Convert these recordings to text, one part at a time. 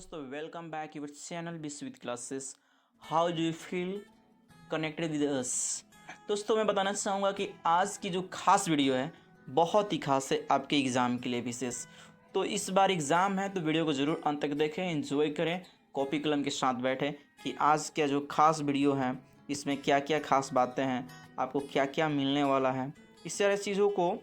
दोस्तों, welcome back your channel with classes. How do you feel connected with us. दोस्तों, मैं बताना चाहूँगा कि आज की जो खास वीडियो है बहुत ही खास है आपके एग्ज़ाम के लिए विशेष। तो इस बार एग्ज़ाम है तो वीडियो को ज़रूर अंत तक देखें, एंजॉय करें, कॉपी कलम के साथ बैठें कि आज का जो खास वीडियो है इसमें क्या क्या खास बातें हैं, आपको क्या क्या मिलने वाला है। इस तरह चीज़ों को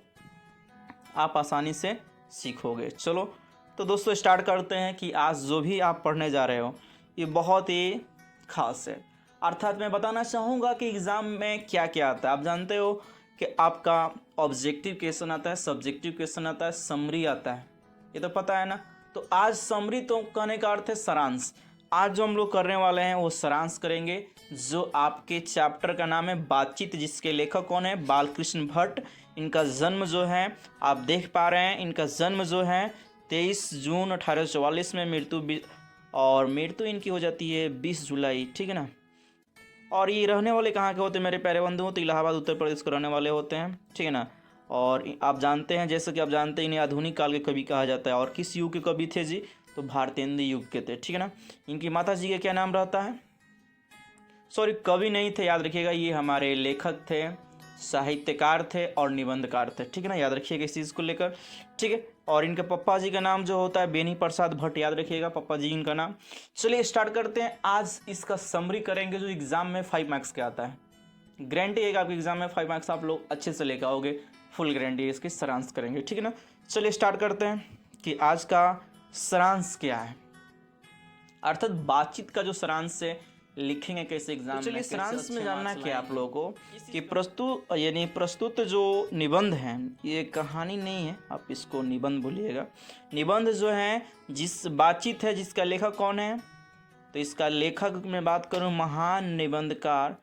आप आसानी से सीखोगे। चलो तो दोस्तों स्टार्ट करते हैं कि आज जो भी आप पढ़ने जा रहे हो ये बहुत ही खास है। अर्थात मैं बताना चाहूँगा कि एग्ज़ाम में क्या क्या आता है। आप जानते हो कि आपका ऑब्जेक्टिव क्वेश्चन आता है, सब्जेक्टिव क्वेश्चन आता है, समरी आता है, ये तो पता है ना। तो आज समरी तो कहने का अर्थ है सारांश। आज जो हम लोग करने वाले हैं वो सारांश करेंगे, जो आपके चैप्टर का नाम है बातचीत, जिसके लेखक कौन है, बालकृष्ण भट्ट। इनका जन्म जो है आप देख पा रहे हैं, इनका जन्म जो है 23 जून 1844 में, मृत्यु इनकी हो जाती है 20 जुलाई, ठीक है ना। और ये रहने वाले कहाँ के होते हैं मेरे प्यारे बंधुओं, तो इलाहाबाद उत्तर प्रदेश के रहने वाले होते हैं, ठीक है ना। और आप जानते हैं, जैसे कि आप जानते हैं, इन्हें आधुनिक काल के कवि कहा जाता है। और किस युग के कवि थे जी, तो भारतेंदु युग के थे, ठीक है ना। इनकी माता जी का क्या नाम रहता है, सॉरी कवि नहीं थे, याद रखिएगा, ये हमारे लेखक थे, साहित्यकार थे और निबंधकार थे, ठीक है ना। याद रखिएगा इस चीज़ को लेकर, ठीक है। और इनके पप्पा जी का नाम जो होता है बेनी प्रसाद भट्ट, याद रखिएगा पप्पा जी इनका नाम। चलिए स्टार्ट करते हैं। आज इसका समरी करेंगे जो एग्ज़ाम में 5 मार्क्स के आता है। गारंटी है कि आपके एग्ज़ाम में 5 मार्क्स आप लोग अच्छे से लेकर आओगे, फुल गारंटी है, इसकी सारांश करेंगे, ठीक है ना। चलिए स्टार्ट करते हैं कि आज का सारांश क्या है। अर्थात बातचीत का जो सारांश है लिखेंगे कैसे एग्जाम में। चलिए सारांश में जानना क्या आप लोगों को कि प्रस्तुत जो निबंध हैं, ये कहानी नहीं है, आप इसको निबंध बोलिएगा। निबंध जो है जिस बातचीत है जिसका लेखक कौन है, तो इसका लेखक में बात करूं महान निबंधकार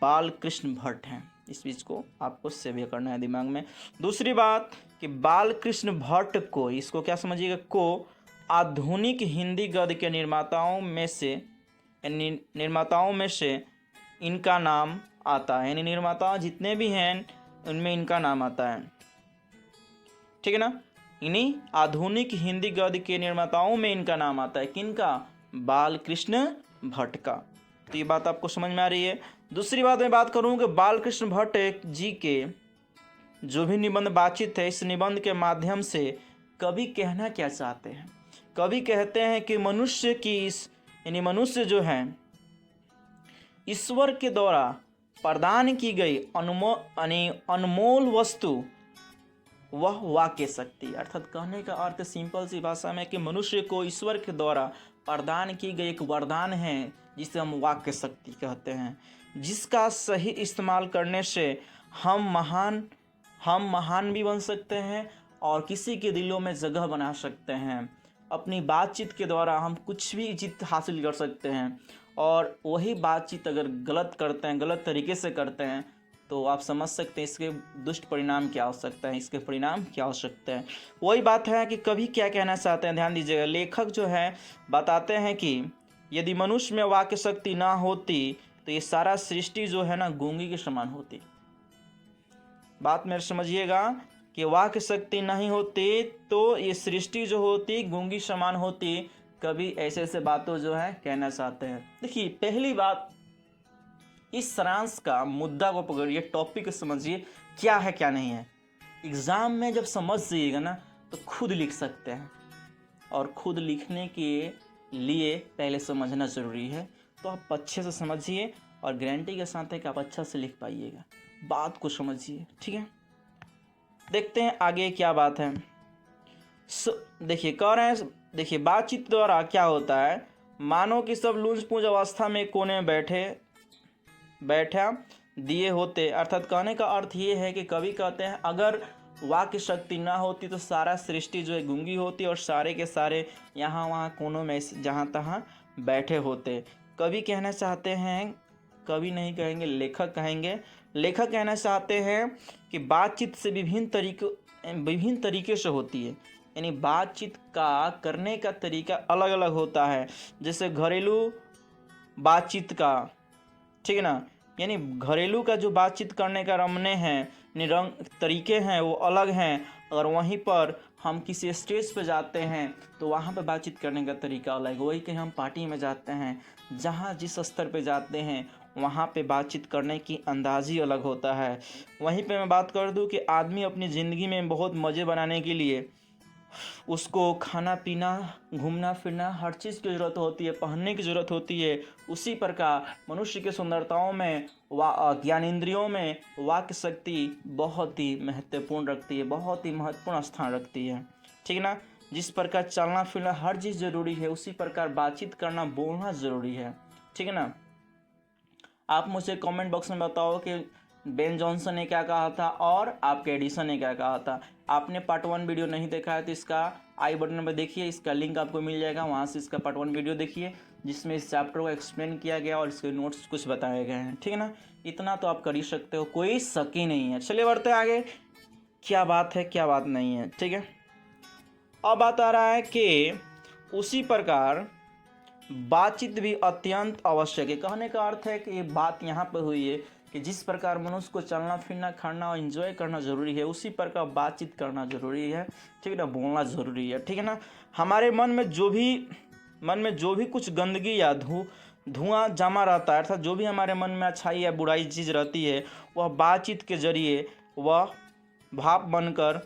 बालकृष्ण भट्ट हैं। इस चीज़ को आपको सेव करना है दिमाग में। दूसरी बात कि बालकृष्ण भट्ट को, इसको क्या समझिएगा, को आधुनिक हिंदी गद्य के निर्माताओं में से इनका नाम आता है, यानी निर्माता जितने भी हैं उनमें इनका नाम आता है, ठीक है ना। इन्हीं आधुनिक हिंदी गद्य के निर्माताओं में इनका नाम आता है, किनका, बालकृष्ण भट्ट का। तो ये बात आपको समझ में आ रही है। दूसरी बात मैं बात करूं कि बालकृष्ण भट्ट जी के जो भी निबंध बातचीत है, इस निबंध के माध्यम से कवि कहना क्या चाहते हैं। कवि कहते हैं कि यानी मनुष्य जो है ईश्वर के द्वारा प्रदान की गई अनमोल वस्तु वह वाक्य शक्ति। अर्थात कहने का अर्थ सिंपल सी भाषा में कि मनुष्य को ईश्वर के द्वारा प्रदान की गई एक वरदान है जिसे हम वाक्य शक्ति कहते हैं, जिसका सही इस्तेमाल करने से हम महान भी बन सकते हैं और किसी के दिलों में जगह बना सकते हैं। अपनी बातचीत के द्वारा हम कुछ भी जीत हासिल कर सकते हैं। और वही बातचीत अगर गलत करते हैं, गलत तरीके से करते हैं, तो आप समझ सकते हैं इसके दुष्ट परिणाम क्या हो सकता है, इसके परिणाम क्या हो सकते हैं। वही बात है कि कवि क्या कहना चाहते हैं, ध्यान दीजिएगा। लेखक जो है बताते हैं कि यदि मनुष्य में वाक्य शक्ति ना होती तो ये सारा सृष्टि जो है ना गूंगी के समान होती। बात मेरे समझिएगा कि वाक्य शक्ति नहीं होती तो ये सृष्टि जो होती गूंगी समान होती। कभी ऐसे बातों जो है कहना चाहते हैं। देखिए पहली बात, इस सारांश का मुद्दा को पकड़िए, टॉपिक को समझिए क्या है क्या नहीं है। एग्ज़ाम में जब समझ जाइएगा ना तो खुद लिख सकते हैं, और खुद लिखने के लिए पहले समझना ज़रूरी है। तो आप अच्छे से समझिए और गारंटी के साथ है कि आप अच्छा से लिख पाइएगा, बात को समझिए, ठीक है। देखते हैं आगे क्या बात है। देखिए कह रहे हैं, देखिए बातचीत द्वारा क्या होता है, मानो कि सब लूंज पूंज अवस्था में कोने बैठा दिए होते। अर्थात कहने का अर्थ ये है कि कवि कहते हैं अगर वाक्य शक्ति ना होती तो सारा सृष्टि जो है गूंगी होती और सारे के सारे यहाँ वहाँ कोनों में जहाँ तहाँ बैठे होते। कवि कहना चाहते हैं, कवि नहीं कहेंगे, लेखक कहेंगे। लेखक कहना चाहते हैं कि बातचीत से विभिन्न तरीके से होती है, यानी बातचीत का करने का तरीका अलग अलग होता है। जैसे घरेलू बातचीत का, ठीक है ना, यानी घरेलू का जो बातचीत करने का रमने हैं, रंग तरीके हैं वो अलग हैं। अगर वहीं पर हम किसी स्टेज पे जाते हैं तो वहाँ पे बातचीत करने का तरीका अलग है। वही कहीं हम पार्टी में जाते हैं, जहाँ जिस स्तर पे जाते हैं वहाँ पे बातचीत करने की अंदाज़ ही अलग होता है। वहीं पे मैं बात कर दूँ कि आदमी अपनी ज़िंदगी में बहुत मज़े बनाने के लिए उसको खाना पीना, घूमना फिरना हर चीज़ की ज़रूरत होती है, पहनने की ज़रूरत होती है। उसी प्रकार मनुष्य की सुंदरताओं में ज्ञानेंद्रियों में वाक् शक्ति बहुत ही महत्वपूर्ण रखती है, बहुत ही महत्वपूर्ण स्थान रखती है। ठीक है ना। जिस प्रकार चलना फिरना हर चीज़ ज़रूरी है, उसी प्रकार बातचीत करना, बोलना ज़रूरी है। ठीक है ना। आप मुझे कमेंट बॉक्स में बताओ कि बेन जॉनसन ने क्या कहा था और आपके एडिसन ने क्या कहा था। आपने पार्ट 1 वीडियो नहीं देखा है तो इसका आई बटन में देखिए, इसका लिंक आपको मिल जाएगा, वहाँ से इसका पार्ट 1 वीडियो देखिए जिसमें इस चैप्टर को एक्सप्लेन किया गया और इसके नोट्स कुछ बताए गए हैं। ठीक है ना। इतना तो आप कर ही सकते हो, कोई शक ही नहीं है। चलिए बढ़ते आगे, क्या बात है क्या बात नहीं है। ठीक है। अब बात आ रहा है कि उसी प्रकार बातचीत भी अत्यंत आवश्यक है। कहने का अर्थ है कि ये बात यहाँ पर हुई है कि जिस प्रकार मनुष्य को चलना फिरना खाना और एंजॉय करना ज़रूरी है, उसी प्रकार बातचीत करना ज़रूरी है। ठीक है ना। बोलना ज़रूरी है। ठीक है ना। हमारे मन में जो भी कुछ गंदगी या धुआं जमा रहता है, अर्थात जो भी हमारे मन में अच्छाई या बुराई चीज़ रहती है, वह बातचीत के जरिए वह भाप बनकर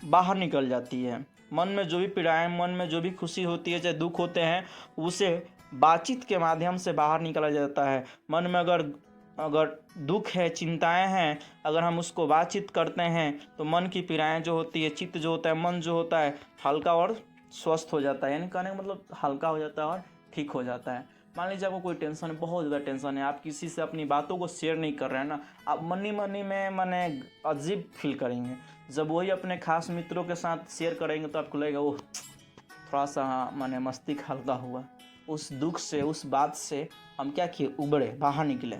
बाहर निकल जाती है। मन में जो भी पीड़ाएं, मन में जो भी खुशी होती है, चाहे दुख होते हैं, उसे बातचीत के माध्यम से बाहर निकाला जाता है। मन में अगर दुख है, चिंताएं हैं, अगर हम उसको बातचीत करते हैं तो मन की पीड़ाएं जो होती है, चित्त जो होता है, मन जो होता है, हल्का और स्वस्थ हो जाता है। यानी कहने का मतलब हल्का हो जाता है और ठीक हो जाता है। मान लीजिए आपको कोई टेंशन है, बहुत ज़्यादा टेंशन है, आप किसी से अपनी बातों को शेयर नहीं कर रहे हैं ना, आप मनी में माने अजीब फील करेंगे। जब वही अपने खास मित्रों के साथ शेयर करेंगे तो आपको लगेगा वो थोड़ा सा माने मस्तिष्क हल्का हुआ। उस दुख से, उस बात से हम क्या किए, उबरे, बाहर निकले।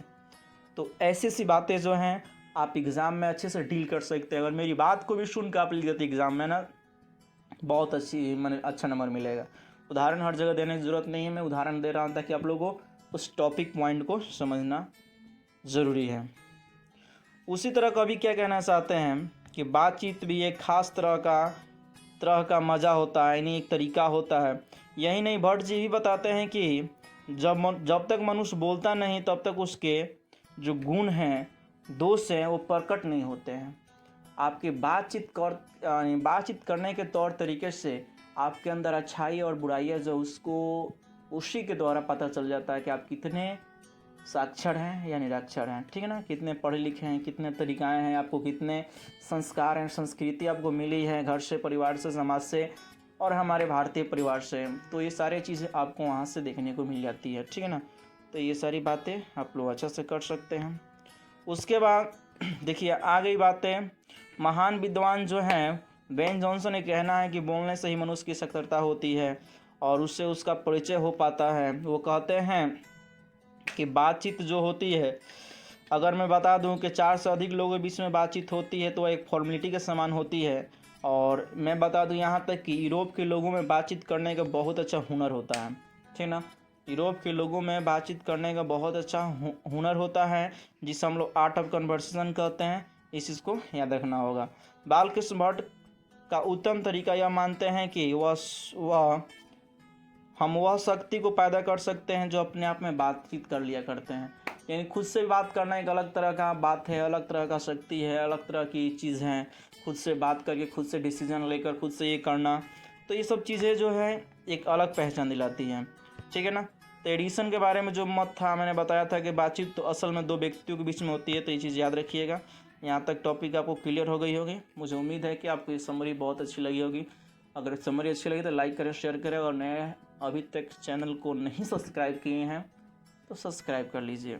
तो ऐसी सी बातें जो हैं आप एग्ज़ाम में अच्छे से डील कर सकते हैं। अगर मेरी बात को भी सुन कर आप लिख देते एग्ज़ाम में ना, बहुत अच्छा नंबर मिलेगा। उदाहरण हर जगह देने की ज़रूरत नहीं है, मैं उदाहरण दे रहा हूँ ताकि आप लोगों को उस टॉपिक पॉइंट को समझना ज़रूरी है। उसी तरह कभी क्या कहना चाहते हैं कि बातचीत भी एक ख़ास तरह का मज़ा होता है, यानी एक तरीका होता है। यही नहीं, भट्ट जी भी बताते हैं कि जब तक मनुष्य बोलता नहीं तब तक उसके जो गुण हैं, दोष हैं, वो प्रकट नहीं होते हैं। आपके बातचीत करने के तौर तरीके से आपके अंदर अच्छाई और बुराइयाँ जो उसको उसी के द्वारा पता चल जाता है कि आप कितने साक्षर हैं या निरक्षर हैं। ठीक है ना। कितने पढ़े लिखे हैं, कितने तरीक़ाएँ हैं, आपको कितने संस्कार हैं, संस्कृति आपको मिली है घर से, परिवार से, समाज से और हमारे भारतीय परिवार से। तो ये सारी चीज़ें आपको वहाँ से देखने को मिल जाती है। ठीक है ना। तो ये सारी बातें आप लोग अच्छे से कर सकते हैं। उसके बाद देखिए आ गई बातें, महान विद्वान जो हैं बेन जॉनसन ने कहना है कि बोलने से ही मनुष्य की साक्षरता होती है और उससे उसका परिचय हो पाता है। वो कहते हैं कि बातचीत जो होती है, अगर मैं बता दूं कि 4 से अधिक लोगों के बीच में बातचीत होती है तो एक फॉर्मेलिटी के समान होती है। और मैं बता दूं यहाँ तक कि यूरोप के लोगों में बातचीत करने का बहुत अच्छा हुनर होता है। ठीक ना। यूरोप के लोगों में बातचीत करने का बहुत अच्छा हुनर होता है, जिसे हम लोग आर्ट ऑफ कन्वर्सेशन कहते हैं। इस चीज़ को याद रखना होगा। बालकृष्ण भट्ट का उत्तम तरीका यह मानते हैं कि हम वह शक्ति को पैदा कर सकते हैं जो अपने आप में बातचीत कर लिया करते हैं। यानी खुद से बात करना एक अलग तरह का बात है, अलग तरह का शक्ति है, अलग तरह की चीज़ है। खुद से बात करके, खुद से डिसीजन लेकर, खुद से ये करना, तो ये सब चीज़ें जो है एक अलग पहचान दिलाती हैं। ठीक है ना। तो एडिसन के बारे में जो मत था, मैंने बताया था कि बातचीत तो असल में 2 व्यक्तियों के बीच में होती है। तो ये चीज़ याद रखिएगा। यहाँ तक टॉपिक आपको क्लियर हो गई होगी। मुझे उम्मीद है कि आपको ये समरी बहुत अच्छी लगी होगी। अगर समरी अच्छी लगी तो लाइक करें, शेयर करें और नए अभी तक चैनल को नहीं सब्सक्राइब किए हैं तो सब्सक्राइब कर लीजिए।